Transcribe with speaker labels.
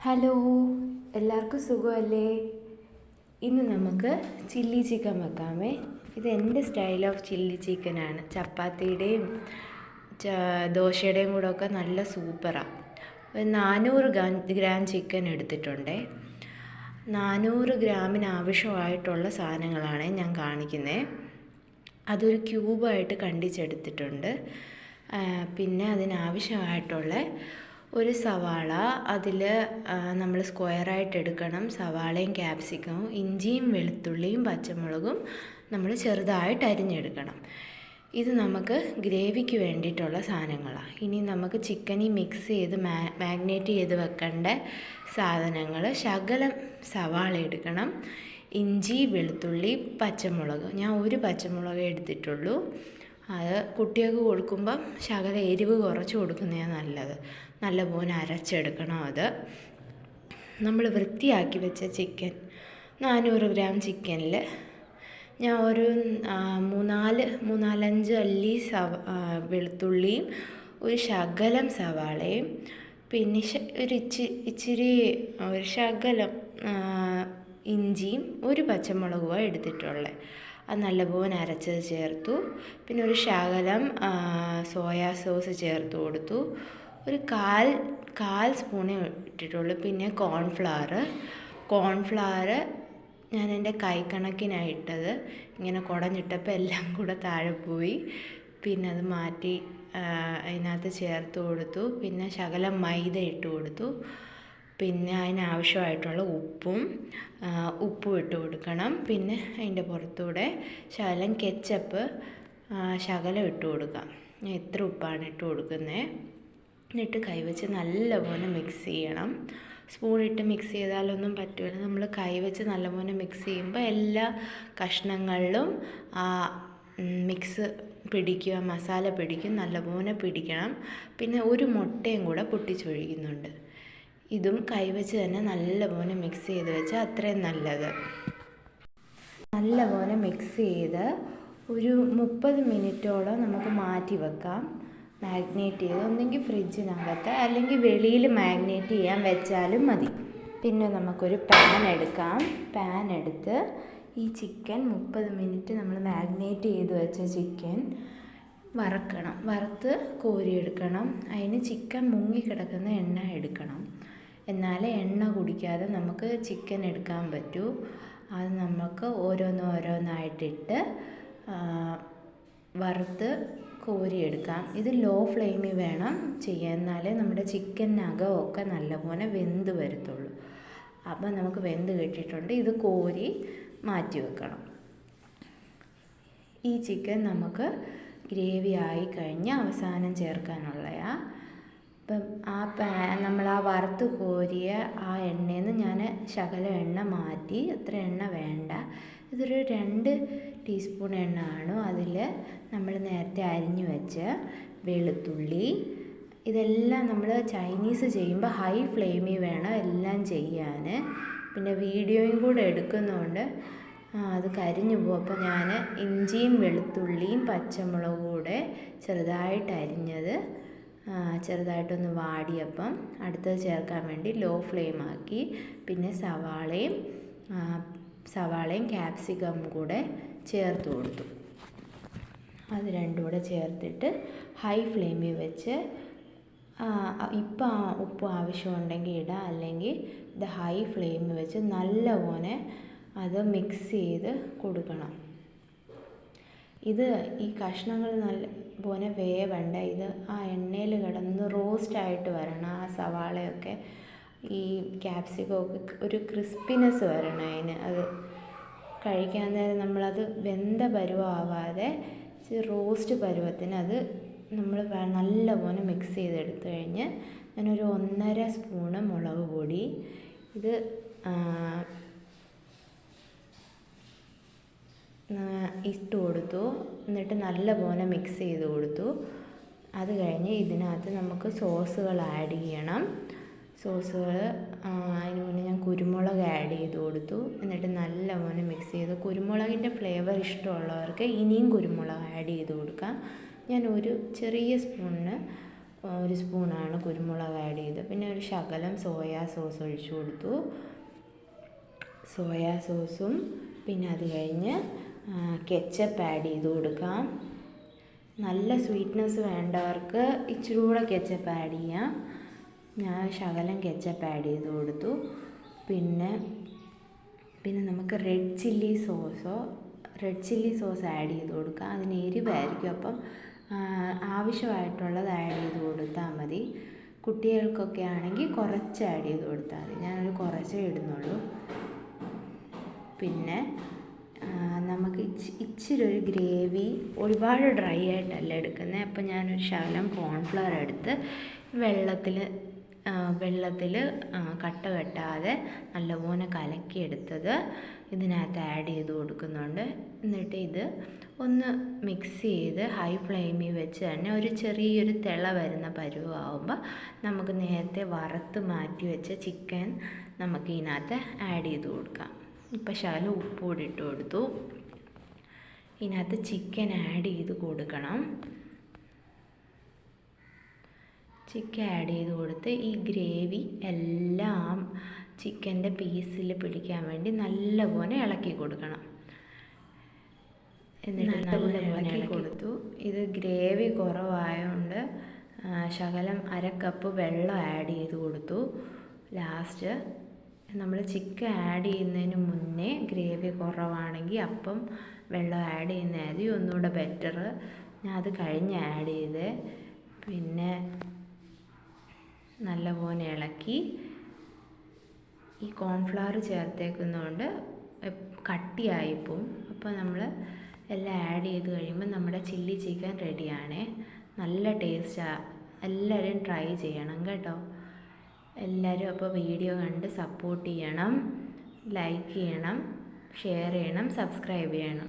Speaker 1: Hello, എല്ലാവർക്കും സുഖമല്ലേ? ഇന്ന് നമുക്ക് ചില്ലി ചിക്കൻ വെക്കാമേ. ഇത് എൻ്റെ സ്റ്റൈൽ ഓഫ് ചില്ലി ചിക്കനാണ്. ചപ്പാത്തിയുടെയും ദോശയുടെയും കൂടെ ഒക്കെ നല്ല സൂപ്പറാണ്. 400 ഗ്രാം ചിക്കൻ എടുത്തിട്ടുണ്ടേ. 400 ഗ്രാമിന് ആവശ്യമായിട്ടുള്ള സാധനങ്ങളാണ് ഞാൻ കാണിക്കുന്നത്. അതൊരു ക്യൂബായിട്ട് കണ്ടിച്ചെടുത്തിട്ടുണ്ട്. പിന്നെ അതിനാവശ്യമായിട്ടുള്ള ഒരു സവാള, അതിൽ നമ്മൾ സ്ക്വയറായിട്ട് എടുക്കണം. സവാളയും ക്യാപ്സിക്കവും, ഇഞ്ചിയും വെളുത്തുള്ളിയും പച്ചമുളകും നമ്മൾ ചെറുതായിട്ട് അരിഞ്ഞെടുക്കണം. ഇത് നമുക്ക് ഗ്രേവിക്ക് വേണ്ടിയിട്ടുള്ള സാധനങ്ങളാണ്. ഇനി നമുക്ക് ചിക്കനിൽ മിക്സ് ചെയ്ത് മാഗ്നേറ്റ് ചെയ്ത് വെക്കേണ്ട സാധനങ്ങൾ: ശകലം സവാള എടുക്കണം, ഇഞ്ചി വെളുത്തുള്ളി പച്ചമുളക്. ഞാൻ ഒരു പച്ചമുളക് എടുത്തിട്ടുള്ളൂ. അത് കുട്ടികൾക്ക് കൊടുക്കുമ്പം ശകല എരിവ് കുറച്ച് കൊടുക്കുന്നതാണ് നല്ലത്. നല്ലപോലെ അരച്ചെടുക്കണം. അത് നമ്മൾ വൃത്തിയാക്കി വെച്ച ചിക്കൻ, 400 ഗ്രാം ചിക്കനിൽ ഞാൻ ഒരു 3-4-5 അല്ലി വെളുത്തുള്ളിയും ഒരു ശകലം സവാളയും പിന്നെ ഒരു ശകലം ഇഞ്ചിയും ഒരു പച്ചമുളകുമാണ് എടുത്തിട്ടുള്ളത്. അത് നല്ലപോലെ അരച്ചത് ചേർത്തു. പിന്നെ ഒരു ശകലം സോയാ സോസ് ചേർത്ത് കൊടുത്തു. ഒരു കാൽ സ്പൂണേ ഇട്ടിട്ടുള്ളൂ. പിന്നെ കോൺഫ്ലവർ ഞാൻ എൻ്റെ കൈക്കണക്കിനായിട്ടത്. ഇങ്ങനെ കുടഞ്ഞിട്ടപ്പോൾ എല്ലാം കൂടെ താഴെ പോയി. പിന്നെ അത് മാറ്റി അതിനകത്ത് ചേർത്ത് കൊടുത്തു. പിന്നെ ശകലം മൈദ ഇട്ട് കൊടുത്തു. പിന്നെ അതിനാവശ്യമായിട്ടുള്ള ഉപ്പും ഇട്ട് കൊടുക്കണം. പിന്നെ അതിൻ്റെ പുറത്തൂടെ ശകലം കെച്ചപ്പ് ശകലം ഇട്ട് കൊടുക്കാം. ഞാൻ എത്ര ഉപ്പാണ് ഇട്ട് കൊടുക്കുന്നത്. എന്നിട്ട് കൈവച്ച് നല്ലപോലെ മിക്സ് ചെയ്യണം. സ്പൂണിട്ട് മിക്സ് ചെയ്താലൊന്നും പറ്റില്ല. നമ്മൾ കൈവച്ച് നല്ലപോലെ മിക്സ് ചെയ്യുമ്പോൾ എല്ലാ കഷ്ണങ്ങളിലും മിക്സ് പിടിക്കുക, മസാല പിടിക്കും, നല്ലപോലെ പിടിക്കണം. പിന്നെ ഒരു മുട്ടയും കൂടെ പൊട്ടിച്ചൊഴിക്കുന്നുണ്ട്. ഇതും കൈവച്ച് തന്നെ നല്ലപോലെ മിക്സ് ചെയ്ത് വെച്ചാൽ അത്രയും നല്ലത്. നല്ലപോലെ മിക്സ് ചെയ്ത് ഒരു 30 മിനിറ്റോളം നമുക്ക് മാറ്റി വെക്കാം. മാഗ്നേറ്റ് ചെയ്ത് ഒന്നെങ്കിൽ ഫ്രിഡ്ജിനകത്ത് അല്ലെങ്കിൽ വെളിയിൽ മാഗ്നേറ്റ് ചെയ്യാൻ വെച്ചാലും മതി. പിന്നെ നമുക്കൊരു പാൻ എടുക്കാം. പാൻ എടുത്ത് ഈ ചിക്കൻ 30 മിനിറ്റ് നമ്മൾ മാഗ്നേറ്റ് ചെയ്ത് വെച്ച ചിക്കൻ വറക്കണം. വറുത്ത് കോരിയെടുക്കണം. അതിന് ചിക്കൻ മുങ്ങിക്കിടക്കുന്ന എണ്ണ എടുക്കണം. എന്നാലേ എണ്ണ കുടിക്കാതെ നമുക്ക് ചിക്കൻ എടുക്കാൻ പറ്റൂ. അത് നമുക്ക് ഓരോന്നായിട്ടിട്ട് വറുത്ത് കോരിയെടുക്കാം. ഇത് ലോ ഫ്ലെയിമിൽ വേണം ചെയ്യാൻ, എന്നാലേ നമ്മുടെ ചിക്കനകമൊക്കെ നല്ലപോലെ വെന്ത് വരത്തുള്ളൂ. അപ്പോൾ നമുക്ക് വെന്ത് കിട്ടിയിട്ടുണ്ട്. ഇത് കോരി മാറ്റി വെക്കണം. ഈ ചിക്കൻ നമുക്ക് ഗ്രേവി ആയി കഴിഞ്ഞ് അവസാനം ചേർക്കാനുള്ളതാണ്. അപ്പം നമ്മൾ വറുത്ത് കോരിയ എണ്ണയിൽ നിന്ന് ഞാൻ ശകലം എണ്ണ മാറ്റി. അത്ര എണ്ണ വേണ്ട. ഇതൊരു 2 ടീസ്പൂൺ എണ്ണ കാണും. അതിൽ നമ്മൾ നേരത്തെ അരിഞ്ഞു വെച്ച വെളുത്തുള്ളി, ഇതെല്ലാം നമ്മൾ ചൈനീസ് ചെയ്യുമ്പോൾ ഹൈ ഫ്ലെയിമിൽ വേണം എല്ലാം ചെയ്യാൻ. പിന്നെ വീഡിയോയും കൂടെ എടുക്കുന്നതുകൊണ്ട് അത് കരിഞ്ഞു പോകും. അപ്പോൾ ഞാൻ ഇഞ്ചിയും വെളുത്തുള്ളിയും പച്ചമുളകും കൂടെ ചെറുതായിട്ട് അരിഞ്ഞത് ചെറുതായിട്ടൊന്ന് വാടിയപ്പം അടുത്തത് ചേർക്കാൻ വേണ്ടി ലോ ഫ്ലെയിം ആക്കി. പിന്നെ സവാളയും ക്യാപ്സിക്കം കൂടെ ചേർത്ത് കൊടുത്തു. അത് രണ്ടും കൂടെ ചേർത്തിട്ട് ഹൈ ഫ്ലെയിമിൽ വെച്ച് ഇപ്പം ഉപ്പ് ആവശ്യമുണ്ടെങ്കിൽ ഇടാം, അല്ലെങ്കിൽ ഇത് ഹൈ ഫ്ലെയിമിൽ വെച്ച് നല്ലപോലെ അത് മിക്സ് ചെയ്ത് കൊടുക്കണം. ഈ കഷ്ണങ്ങൾ നല്ല പോലെ വേവണ്ട. ഇത് എണ്ണയിൽ കിടന്ന് റോസ്റ്റായിട്ട് വരണം. സവാളയൊക്കെ ഈ ക്യാപ്സിക്കമൊക്കെ ഒരു ക്രിസ്പിനെസ് വരണം അതിന്. അത് കഴിക്കാൻ നേരം നമ്മളത് വെന്ത പരുവമാവാതെ റോസ്റ്റ് പരുവത്തിന് അത് നമ്മൾ നല്ലപോലെ മിക്സ് ചെയ്തെടുത്തു കഴിഞ്ഞ് ഞാനൊരു 1.5 സ്പൂണ് മുളക് പൊടി ഇത് ഇട്ട് കൊടുത്തു. എന്നിട്ട് നല്ലപോലെ മിക്സ് ചെയ്ത് കൊടുത്തു. അത് കഴിഞ്ഞ് ഇതിനകത്ത് നമുക്ക് സോസുകൾ ആഡ് ചെയ്യണം. സോസുകൾ അതിന് മുന്നേ ഞാൻ കുരുമുളക് ആഡ് ചെയ്ത് കൊടുത്തു. എന്നിട്ട് നല്ലപോലെ മിക്സ് ചെയ്ത്, കുരുമുളകിൻ്റെ ഫ്ലേവർ ഇഷ്ടമുള്ളവർക്ക് ഇനിയും കുരുമുളക് ആഡ് ചെയ്ത് കൊടുക്കാം. ഞാൻ ഒരു ചെറിയ സ്പൂണിന് 1 സ്പൂണാണ് കുരുമുളക് ആഡ് ചെയ്ത്. പിന്നെ ഒരു ശകലം സോയാ സോസ് ഒഴിച്ചു കൊടുത്തു. സോയാ സോസും പിന്നെ അത് കഴിഞ്ഞ് കെച്ചപ്പ് ആഡ് ചെയ്ത് കൊടുക്കാം. നല്ല സ്വീറ്റ്നെസ് വേണ്ടവർക്ക് ഇച്ചിരി കൂടെ കെച്ചപ്പ് ആഡ് ചെയ്യാം. ഞാൻ ശകലം കെച്ചപ്പ് ആഡ് ചെയ്ത് കൊടുത്തു. പിന്നെ നമുക്ക് റെഡ് ചില്ലി സോസ് ആഡ് ചെയ്ത് കൊടുക്കാം. അതിന് എരിവായിരിക്കും, അപ്പം ആവശ്യമായിട്ടുള്ളത് ആഡ് ചെയ്ത് കൊടുത്താൽ മതി. കുട്ടികൾക്കൊക്കെ ആണെങ്കിൽ കുറച്ച് ആഡ് ചെയ്ത് കൊടുത്താൽ മതി. ഞാനൊരു കുറച്ചേ ഇടുന്നുള്ളൂ. പിന്നെ നമുക്ക് ഇച്ചിരി ഒരു ഗ്രേവി, ഒരുപാട് ഡ്രൈ ആയിട്ടല്ല എടുക്കുന്നത്. അപ്പം ഞാനൊരു ശകലം കോൺഫ്ലവർ എടുത്ത് വെള്ളത്തിൽ കട്ട കെട്ടാതെ നല്ലപോലെ കലക്കിയെടുത്തത് ഇതിനകത്ത് ആഡ് ചെയ്ത് കൊടുക്കുന്നുണ്ട്. എന്നിട്ട് ഇത് ഒന്ന് മിക്സ് ചെയ്ത് ഹൈ ഫ്ലെയിമിൽ വെച്ച് തന്നെ ഒരു ചെറിയൊരു തിള വരുന്ന പരുവമാകുമ്പോൾ നമുക്ക് നേരത്തെ വറുത്ത് മാറ്റി വെച്ച ചിക്കൻ നമുക്ക് ഇതിനകത്ത് ആഡ് ചെയ്ത് കൊടുക്കാം. ഇപ്പം ശകലം ഉപ്പ് കൂടി ഇട്ട് കൊടുത്തു. ഇതിനകത്ത് ചിക്കൻ ആഡ് ചെയ്ത് കൊടുക്കണം. ചിക്കൻ ആഡ് ചെയ്ത് കൊടുത്ത് ഈ ഗ്രേവി എല്ലാം ചിക്കൻ്റെ പീസിൽ പിടിക്കാൻ വേണ്ടി നല്ലപോലെ ഇളക്കി കൊടുക്കണം. എന്നിട്ട് നല്ലപോലെ ഇളക്കി കൊടുത്തു. ഇത് ഗ്രേവി കുറവായതുകൊണ്ട് ശകലം 1/2 കപ്പ് വെള്ളം ആഡ് ചെയ്ത് കൊടുത്തു. ലാസ്റ്റ് നമ്മൾ ചിക്കൻ ആഡ് ചെയ്യുന്നതിന് മുന്നേ ഗ്രേവി കുറവാണെങ്കിൽ അപ്പം വെള്ളം ആഡ് ചെയ്യുന്നതായിരിക്കും ഒന്നുകൂടെ ബെറ്റർ. ഞാൻ അത് കഴിഞ്ഞ് ആഡ് ചെയ്ത് പിന്നെ നല്ലപോലെ ഇളക്കി. ഈ കോൺഫ്ലവർ ചേർത്തേക്കുന്നതുകൊണ്ട് കട്ടിയായിപ്പോവും. അപ്പോൾ നമ്മൾ എല്ലാം ആഡ് ചെയ്ത് കഴിയുമ്പോൾ നമ്മുടെ ചില്ലി ചിക്കൻ റെഡിയാണേ. നല്ല ടേസ്റ്റാണ്. എല്ലാവരും ട്രൈ ചെയ്യണം കേട്ടോ. എല്ലാവരും അപ്പോൾ വീഡിയോ കണ്ട് സപ്പോർട്ട് ചെയ്യണം, ലൈക്ക് ചെയ്യണം, ഷെയർ ചെയ്യണം, സബ്സ്ക്രൈബ് ചെയ്യണം.